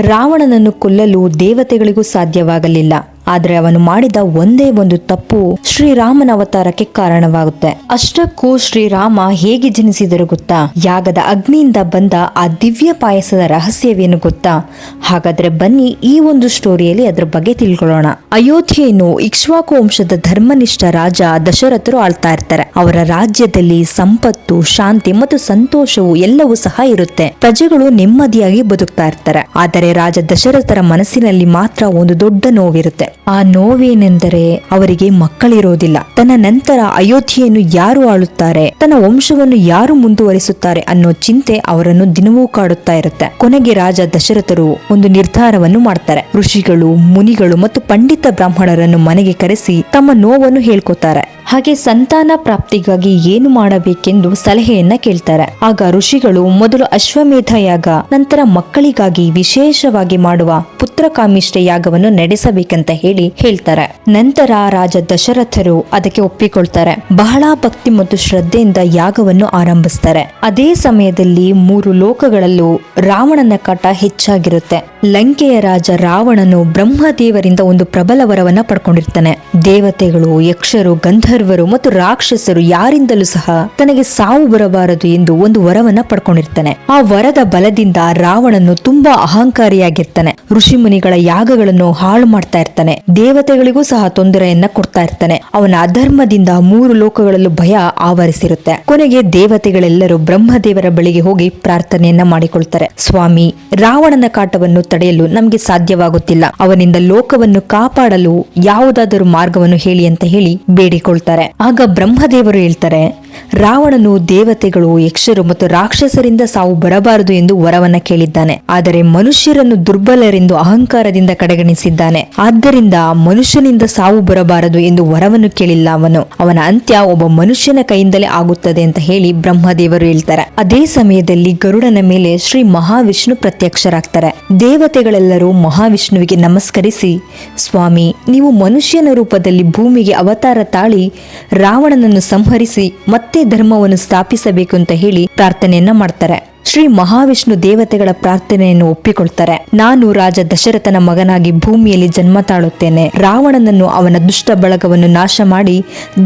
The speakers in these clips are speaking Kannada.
ರಾವಣನನ್ನು ಕೊಲ್ಲಲು ದೇವತೆಗಳಿಗೂ ಸಾಧ್ಯವಾಗಲಿಲ್ಲ. ಆದರೆ ಅವನು ಮಾಡಿದ ಒಂದೇ ಒಂದು ತಪ್ಪು ಶ್ರೀರಾಮನ ಅವತಾರಕ್ಕೆ ಕಾರಣವಾಗುತ್ತೆ. ಅಷ್ಟಕ್ಕೂ ಶ್ರೀರಾಮ ಹೇಗೆ ಜನಿಸಿದರು ಗೊತ್ತಾ? ಯಾಗದ ಅಗ್ನಿಯಿಂದ ಬಂದ ಆ ದಿವ್ಯ ಪಾಯಸದ ರಹಸ್ಯವೇನು ಗೊತ್ತಾ? ಹಾಗಾದ್ರೆ ಬನ್ನಿ ಈ ಒಂದು ಸ್ಟೋರಿಯಲ್ಲಿ ಅದ್ರ ಬಗ್ಗೆ ತಿಳ್ಕೊಳ್ಳೋಣ. ಅಯೋಧ್ಯೆಯನ್ನು ಇಕ್ಷ್ವಾಕು ವಂಶದ ಧರ್ಮನಿಷ್ಠ ರಾಜ ದಶರಥರು ಆಳ್ತಾ ಇರ್ತಾರೆ. ಅವರ ರಾಜ್ಯದಲ್ಲಿ ಸಂಪತ್ತು, ಶಾಂತಿ ಮತ್ತು ಸಂತೋಷವು ಎಲ್ಲವೂ ಸಹ ಇರುತ್ತೆ. ಪ್ರಜೆಗಳು ನೆಮ್ಮದಿಯಾಗಿ ಬದುಕ್ತಾ ಇರ್ತಾರೆ. ಆದರೆ ರಾಜ ದಶರಥರ ಮನಸ್ಸಿನಲ್ಲಿ ಮಾತ್ರ ಒಂದು ದೊಡ್ಡ ನೋವಿರುತ್ತೆ. ಆ ನೋವೇನೆಂದರೆ ಅವರಿಗೆ ಮಕ್ಕಳಿರೋದಿಲ್ಲ. ತನ್ನ ನಂತರ ಅಯೋಧ್ಯೆಯನ್ನು ಯಾರು ಆಳುತ್ತಾರೆ, ತನ್ನ ವಂಶವನ್ನು ಯಾರು ಮುಂದುವರಿಸುತ್ತಾರೆ ಅನ್ನೋ ಚಿಂತೆ ಅವರನ್ನು ದಿನವೂ ಕಾಡುತ್ತಾ ಇರುತ್ತೆ. ಕೊನೆಗೆ ರಾಜ ದಶರಥರು ಒಂದು ನಿರ್ಧಾರವನ್ನು ಮಾಡ್ತಾರೆ. ಋಷಿಗಳು, ಮುನಿಗಳು ಮತ್ತು ಪಂಡಿತ ಬ್ರಾಹ್ಮಣರನ್ನು ಮನೆಗೆ ಕರೆಸಿ ತಮ್ಮ ನೋವನ್ನು ಹೇಳ್ಕೊತಾರೆ. ಹಾಗೆ ಸಂತಾನ ಪ್ರಾಪ್ತಿಗಾಗಿ ಏನು ಮಾಡಬೇಕೆಂದು ಸಲಹೆಯನ್ನ ಕೇಳ್ತಾರೆ. ಆಗ ಋಷಿಗಳು ಮೊದಲು ಅಶ್ವಮೇಧ ಯಾಗ, ನಂತರ ಮಕ್ಕಳಿಗಾಗಿ ವಿಶೇಷವಾಗಿ ಮಾಡುವ ಪುತ್ರಕಾಮಿಷ್ಠ ಯಾಗವನ್ನು ನಡೆಸಬೇಕಂತ ಹೇಳ್ತಾರೆ. ನಂತರ ರಾಜ ದಶರಥರು ಅದಕ್ಕೆ ಒಪ್ಪಿಕೊಳ್ತಾರೆ. ಬಹಳ ಭಕ್ತಿ ಮತ್ತು ಶ್ರದ್ಧೆಯಿಂದ ಯಾಗವನ್ನು ಆರಂಭಿಸ್ತಾರೆ. ಅದೇ ಸಮಯದಲ್ಲಿ 3 ಲೋಕಗಳಲ್ಲೂ ರಾವಣನ ಕಾಟ ಹೆಚ್ಚಾಗಿರುತ್ತೆ. ಲಂಕೆಯ ರಾಜ ರಾವಣನು ಬ್ರಹ್ಮದೇವರಿಂದ ಒಂದು ಪ್ರಬಲ ವರವನ್ನ ಪಡ್ಕೊಂಡಿರ್ತಾನೆ. ದೇವತೆಗಳು, ಯಕ್ಷರು, ಗಂಧರ್ವರು ಮತ್ತು ರಾಕ್ಷಸರು ಯಾರಿಂದಲೂ ಸಹ ತನಗೆ ಸಾವು ಬರಬಾರದು ಎಂದು ಒಂದು ವರವನ್ನ ಪಡ್ಕೊಂಡಿರ್ತಾನೆ. ಆ ವರದ ಬಲದಿಂದ ರಾವಣನು ತುಂಬಾ ಅಹಂಕಾರಿಯಾಗಿರ್ತಾನೆ. ಋಷಿ ಮುನಿಗಳ ಯಾಗಗಳನ್ನು ಹಾಳು ಮಾಡ್ತಾ ಇರ್ತಾನೆ. ದೇವತೆಗಳಿಗೂ ಸಹ ತೊಂದರೆಯನ್ನ ಕೊಡ್ತಾ ಇರ್ತಾನೆ. ಅವನ ಅಧರ್ಮದಿಂದ 3 ಲೋಕಗಳಲ್ಲೂ ಭಯ ಆವರಿಸಿರುತ್ತೆ. ಕೊನೆಗೆ ದೇವತೆಗಳೆಲ್ಲರೂ ಬ್ರಹ್ಮದೇವರ ಬಳಿಗೆ ಹೋಗಿ ಪ್ರಾರ್ಥನೆಯನ್ನ ಮಾಡಿಕೊಳ್ತಾರೆ. ಸ್ವಾಮಿ, ರಾವಣನ ಕಾಟವನ್ನು ತಡೆಯಲು ನಮಗೆ ಸಾಧ್ಯವಾಗುತ್ತಿಲ್ಲ. ಅವನಿಂದ ಲೋಕವನ್ನು ಕಾಪಾಡಲು ಯಾವುದಾದರೂ ಮಾರ್ಗವನ್ನು ಹೇಳಿ ಅಂತ ಹೇಳಿ ಬೇಡಿಕೊಳ್ತಾರೆ. ಆಗ ಬ್ರಹ್ಮದೇವರು ಹೇಳ್ತಾರೆ, ರಾವಣನು ದೇವತೆಗಳು, ಯಕ್ಷರು ಮತ್ತು ರಾಕ್ಷಸರಿಂದ ಸಾವು ಬರಬಾರದು ಎಂದು ವರವನ್ನ ಕೇಳಿದ್ದಾನೆ. ಆದರೆ ಮನುಷ್ಯರನ್ನು ದುರ್ಬಲರೆಂದು ಅಹಂಕಾರದಿಂದ ಕಡೆಗಣಿಸಿದ್ದಾನೆ. ಆದ್ದರಿಂದ ಮನುಷ್ಯನಿಂದ ಸಾವು ಬರಬಾರದು ಎಂದು ವರವನ್ನು ಕೇಳಿಲ್ಲ ಅವನ ಅಂತ್ಯ ಒಬ್ಬ ಮನುಷ್ಯನ ಕೈಯಿಂದಲೇ ಆಗುತ್ತದೆ ಅಂತ ಹೇಳಿ ಬ್ರಹ್ಮದೇವರು ಹೇಳ್ತಾರೆ. ಅದೇ ಸಮಯದಲ್ಲಿ ಗರುಡನ ಮೇಲೆ ಶ್ರೀ ಮಹಾವಿಷ್ಣು ಪ್ರತ್ಯಕ್ಷರಾಗ್ತಾರೆ. ದೇವತೆಗಳೆಲ್ಲರೂ ಮಹಾವಿಷ್ಣುವಿಗೆ ನಮಸ್ಕರಿಸಿ, ಸ್ವಾಮಿ, ನೀವು ಮನುಷ್ಯನ ರೂಪದಲ್ಲಿ ಭೂಮಿಗೆ ಅವತಾರ ತಾಳಿ ರಾವಣನನ್ನು ಸಂಹರಿಸಿ ಮತ್ತೆ ಧರ್ಮವನ್ನು ಸ್ಥಾಪಿಸಬೇಕು ಅಂತ ಹೇಳಿ ಪ್ರಾರ್ಥನೆಯನ್ನ ಮಾಡ್ತಾರೆ. ಶ್ರೀ ಮಹಾವಿಷ್ಣು ದೇವತೆಗಳ ಪ್ರಾರ್ಥನೆಯನ್ನು ಒಪ್ಪಿಕೊಳ್ತಾರೆ. ನಾನು ರಾಜ ದಶರಥನ ಮಗನಾಗಿ ಭೂಮಿಯಲ್ಲಿ ಜನ್ಮ ತಾಳುತ್ತೇನೆ. ರಾವಣನನ್ನು, ಅವನ ದುಷ್ಟ ಬಳಗವನ್ನು ನಾಶ ಮಾಡಿ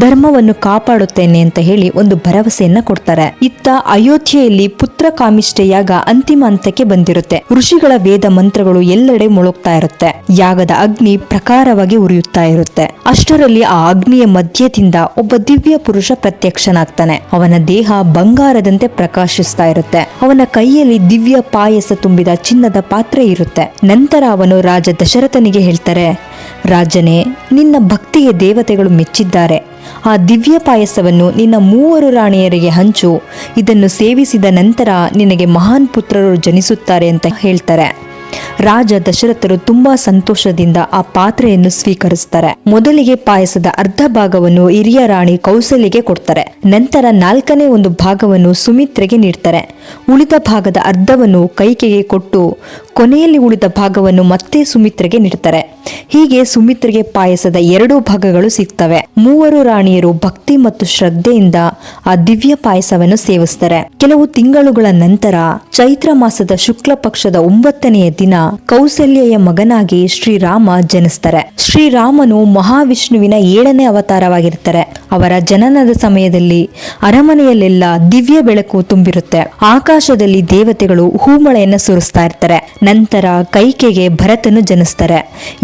ಧರ್ಮವನ್ನು ಕಾಪಾಡುತ್ತೇನೆ ಅಂತ ಹೇಳಿ ಒಂದು ಭರವಸೆಯನ್ನ ಕೊಡ್ತಾರೆ. ಇತ್ತ ಅಯೋಧ್ಯೆಯಲ್ಲಿ ಪುತ್ರ ಕಾಮಿಷ್ಠ ಯಾಗ ಅಂತಿಮ ಹಂತಕ್ಕೆ ಬಂದಿರುತ್ತೆ. ಋಷಿಗಳ ವೇದ ಮಂತ್ರಗಳು ಎಲ್ಲೆಡೆ ಮುಳುಗ್ತಾ ಇರುತ್ತೆ. ಯಾಗದ ಅಗ್ನಿ ಪ್ರಕಾರವಾಗಿ ಉರಿಯುತ್ತಾ ಇರುತ್ತೆ. ಅಷ್ಟರಲ್ಲಿ ಆ ಅಗ್ನಿಯ ಮಧ್ಯದಿಂದ ಒಬ್ಬ ದಿವ್ಯ ಪುರುಷ ಪ್ರತ್ಯಕ್ಷನಾಗ್ತಾನೆ. ಅವನ ದೇಹ ಬಂಗಾರದಂತೆ ಪ್ರಕಾಶಿಸ್ತಾ ಇರುತ್ತೆ. ಅವನ ಕೈಯಲ್ಲಿ ದಿವ್ಯ ಪಾಯಸ ತುಂಬಿದ ಚಿನ್ನದ ಪಾತ್ರೆ ಇರುತ್ತೆ. ನಂತರ ಅವನು ರಾಜ ದಶರಥನಿಗೆ ಹೇಳ್ತಾರೆ, ರಾಜನೇ, ನಿನ್ನ ಭಕ್ತಿಗೆ ದೇವತೆಗಳು ಮೆಚ್ಚಿದ್ದಾರೆ. ಆ ದಿವ್ಯ ಪಾಯಸವನ್ನು ನಿನ್ನ 3 ರಾಣಿಯರಿಗೆ ಹಂಚು. ಇದನ್ನು ಸೇವಿಸಿದ ನಂತರ ನಿನಗೆ ಮಹಾನ್ ಪುತ್ರರು ಜನಿಸುತ್ತಾರೆ ಅಂತ ಹೇಳ್ತಾರೆ. ರಾಜ ದಶರಥರು ತುಂಬಾ ಸಂತೋಷದಿಂದ ಆ ಪಾತ್ರೆಯನ್ನು ಸ್ವೀಕರಿಸ್ತಾರೆ. ಮೊದಲಿಗೆ ಪಾಯಸದ ಅರ್ಧ ಭಾಗವನ್ನು ಹಿರಿಯ ರಾಣಿ ಕೌಸಲ್ಯಗೆ ಕೊಡ್ತಾರೆ. ನಂತರ 4ನೇ ಒಂದು ಭಾಗವನ್ನು ಸುಮಿತ್ರೆಗೆ ನೀಡ್ತಾರೆ. ಉಳಿದ ಭಾಗದ ಅರ್ಧವನ್ನು ಕೈಕೆಗೆ ಕೊಟ್ಟು ಕೊನೆಯಲ್ಲಿ ಉಳಿದ ಭಾಗವನ್ನು ಮತ್ತೆ ಸುಮಿತ್ರೆಗೆ ನೀಡ್ತಾರೆ. ಹೀಗೆ ಸುಮಿತ್ರೆಗೆ ಪಾಯಸದ 2 ಭಾಗಗಳು ಸಿಗ್ತವೆ. 3 ರಾಣಿಯರು ಭಕ್ತಿ ಮತ್ತು ಶ್ರದ್ಧೆಯಿಂದ ಆ ದಿವ್ಯ ಪಾಯಸವನ್ನು ಸೇವಿಸ್ತಾರೆ. ಕೆಲವು ತಿಂಗಳುಗಳ ನಂತರ ಚೈತ್ರ ಮಾಸದ ಶುಕ್ಲ ಪಕ್ಷದ 9ನೆಯ ದಿನ ಕೌಸಲ್ಯೆಯ ಮಗನಾಗಿ ಶ್ರೀರಾಮ ಜನಿಸ್ತಾರೆ. ಶ್ರೀರಾಮನು ಮಹಾವಿಷ್ಣುವಿನ 7ನೇ ಅವತಾರವಾಗಿರ್ತಾರೆ. ಅವರ ಜನನದ ಸಮಯದಲ್ಲಿ ಅರಮನೆಯಲ್ಲೆಲ್ಲ ದಿವ್ಯ ಬೆಳಕು ತುಂಬಿರುತ್ತೆ. ಆಕಾಶದಲ್ಲಿ ದೇವತೆಗಳು ಹೂಮಳೆಯನ್ನ ಸುರಿಸ್ತಾ ಇರ್ತಾರೆ. ನಂತರ ಕೈಕೆಗೆ ಭರತನು ಜನಿಸ್ತಾರೆ.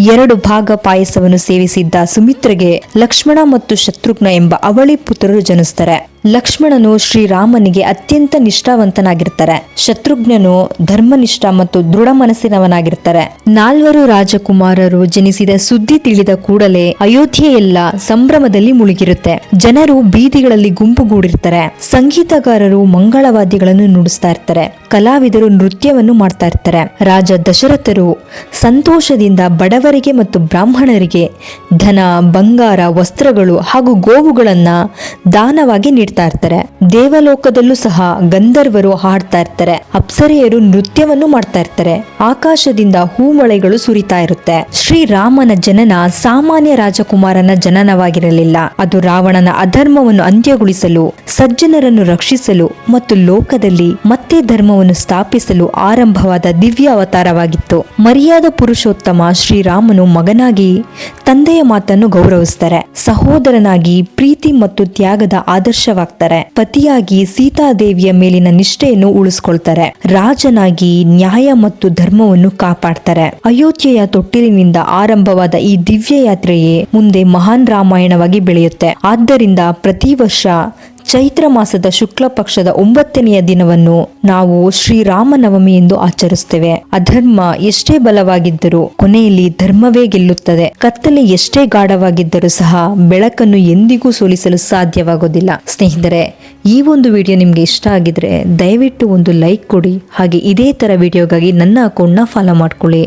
2 ಭಾಗ ಪಾಯಸವನ್ನು ಸೇವಿಸಿದ್ದ ಸುಮಿತ್ರೆಗೆ ಲಕ್ಷ್ಮಣ ಮತ್ತು ಶತ್ರುಘ್ನ ಎಂಬ ಅವಳಿ ಪುತ್ರರು ಜನಿಸ್ತಾರೆ. ಲಕ್ಷ್ಮಣನು ಶ್ರೀರಾಮನಿಗೆ ಅತ್ಯಂತ ನಿಷ್ಠಾವಂತನಾಗಿರ್ತಾರೆ. ಶತ್ರುಘ್ನನು ಧರ್ಮನಿಷ್ಠ ಮತ್ತು ದೃಢ ಮನಸ್ಸಿನವನಾಗಿರ್ತಾರೆ. 4 ರಾಜಕುಮಾರರು ಜನಿಸಿದ ಸುದ್ದಿ ತಿಳಿದ ಕೂಡಲೇ ಅಯೋಧ್ಯೆಯೆಲ್ಲ ಸಂಭ್ರಮದಲ್ಲಿ ಮುಳುಗಿರುತ್ತೆ. ಜನರು ಬೀದಿಗಳಲ್ಲಿ ಗುಂಪುಗೂಡಿರ್ತಾರೆ. ಸಂಗೀತಗಾರರು ಮಂಗಳವಾದ್ಯಗಳನ್ನು ನುಡಿಸ್ತಾ ಇರ್ತಾರೆ. ಕಲಾವಿದರು ನೃತ್ಯವನ್ನು ಮಾಡ್ತಾ ಇರ್ತಾರೆ. ರಾಜ ದಶರಥರು ಸಂತೋಷದಿಂದ ಬಡವರಿಗೆ ಮತ್ತು ಬ್ರಾಹ್ಮಣರಿಗೆ ಧನ, ಬಂಗಾರ, ವಸ್ತ್ರಗಳು ಹಾಗೂ ಗೋವುಗಳನ್ನ ದಾನವಾಗಿ ನೀಡ್ತಾ ಇರ್ತಾರೆ. ದೇವಲೋಕದಲ್ಲೂ ಸಹ ಗಂಧರ್ವರು ಹಾಡ್ತಾ ಇರ್ತಾರೆ. ಅಪ್ಸರೆಯರು ನೃತ್ಯವನ್ನು ಮಾಡ್ತಾ ಇರ್ತಾರೆ. ಆಕಾಶದಿಂದ ಹೂಮಳೆಗಳು ಸುರಿತಾ ಇರುತ್ತೆ. ಶ್ರೀರಾಮನ ಜನನ ಸಾಮಾನ್ಯ ರಾಜಕುಮಾರನ ಜನನವಾಗಿರಲಿಲ್ಲ. ಅದು ರಾವಣನ ಅಧರ್ಮವನ್ನು ಅಂತ್ಯಗೊಳಿಸಲು, ಸಜ್ಜನರನ್ನು ರಕ್ಷಿಸಲು ಮತ್ತು ಲೋಕದಲ್ಲಿ ಮತ್ತೆ ಧರ್ಮವನ್ನು ಸ್ಥಾಪಿಸಲು ಆರಂಭವಾದ ದಿವ್ಯ ಅವತಾರವಾಗಿತ್ತು. ಮರ್ಯಾದ ಪುರುಷೋತ್ತಮ ಶ್ರೀರಾಮನು ಮಗನಾಗಿ ತಂದೆಯ ಮಾತನ್ನು ಗೌರವಿಸ್ತಾರೆ, ಸಹೋದರನಾಗಿ ಪ್ರೀತಿ ಮತ್ತು ತ್ಯಾಗದ ಆದರ್ಶವಾಗ್ತಾರೆ, ಪತಿಯಾಗಿ ಸೀತಾದೇವಿಯ ಮೇಲಿನ ನಿಷ್ಠೆಯನ್ನು ಉಳಿಸ್ಕೊಳ್ತಾರೆ, ರಾಜನಾಗಿ ನ್ಯಾಯ ಮತ್ತು ಧರ್ಮವನ್ನು ಕಾಪಾಡ್ತಾರೆ. ಅಯೋಧ್ಯೆಯ ತೊಟ್ಟಿಲಿನಿಂದ ಆರಂಭವಾದ ಈ ದಿವ್ಯ ಯಾತ್ರೆಯೇ ಮುಂದೆ ಮಹಾನ್ ರಾಮಾಯಣವಾಗಿ ಬೆಳೆಯುತ್ತೆ. ಆದ್ದರಿಂದ ಪ್ರತಿ ವರ್ಷ ಚೈತ್ರ ಮಾಸದ ಶುಕ್ಲ ಪಕ್ಷದ 9ನೆಯ ದಿನವನ್ನು ನಾವು ಶ್ರೀರಾಮನವಮಿ ಎಂದು ಆಚರಿಸುತ್ತೇವೆ. ಅಧರ್ಮ ಎಷ್ಟೇ ಬಲವಾಗಿದ್ದರೂ ಕೊನೆಯಲ್ಲಿ ಧರ್ಮವೇ ಗೆಲ್ಲುತ್ತದೆ. ಕತ್ತಲೆ ಎಷ್ಟೇ ಗಾಢವಾಗಿದ್ದರೂ ಸಹ ಬೆಳಕನ್ನು ಎಂದಿಗೂ ಸೋಲಿಸಲು ಸಾಧ್ಯವಾಗೋದಿಲ್ಲ. ಸ್ನೇಹಿತರೆ, ಈ ಒಂದು ವಿಡಿಯೋ ನಿಮ್ಗೆ ಇಷ್ಟ ಆಗಿದ್ರೆ ದಯವಿಟ್ಟು ಒಂದು ಲೈಕ್ ಕೊಡಿ. ಹಾಗೆ ಇದೇ ತರ ವಿಡಿಯೋಗಾಗಿ ನನ್ನ ಅಕೌಂಟ್ನ ಫಾಲೋ ಮಾಡ್ಕೊಳ್ಳಿ.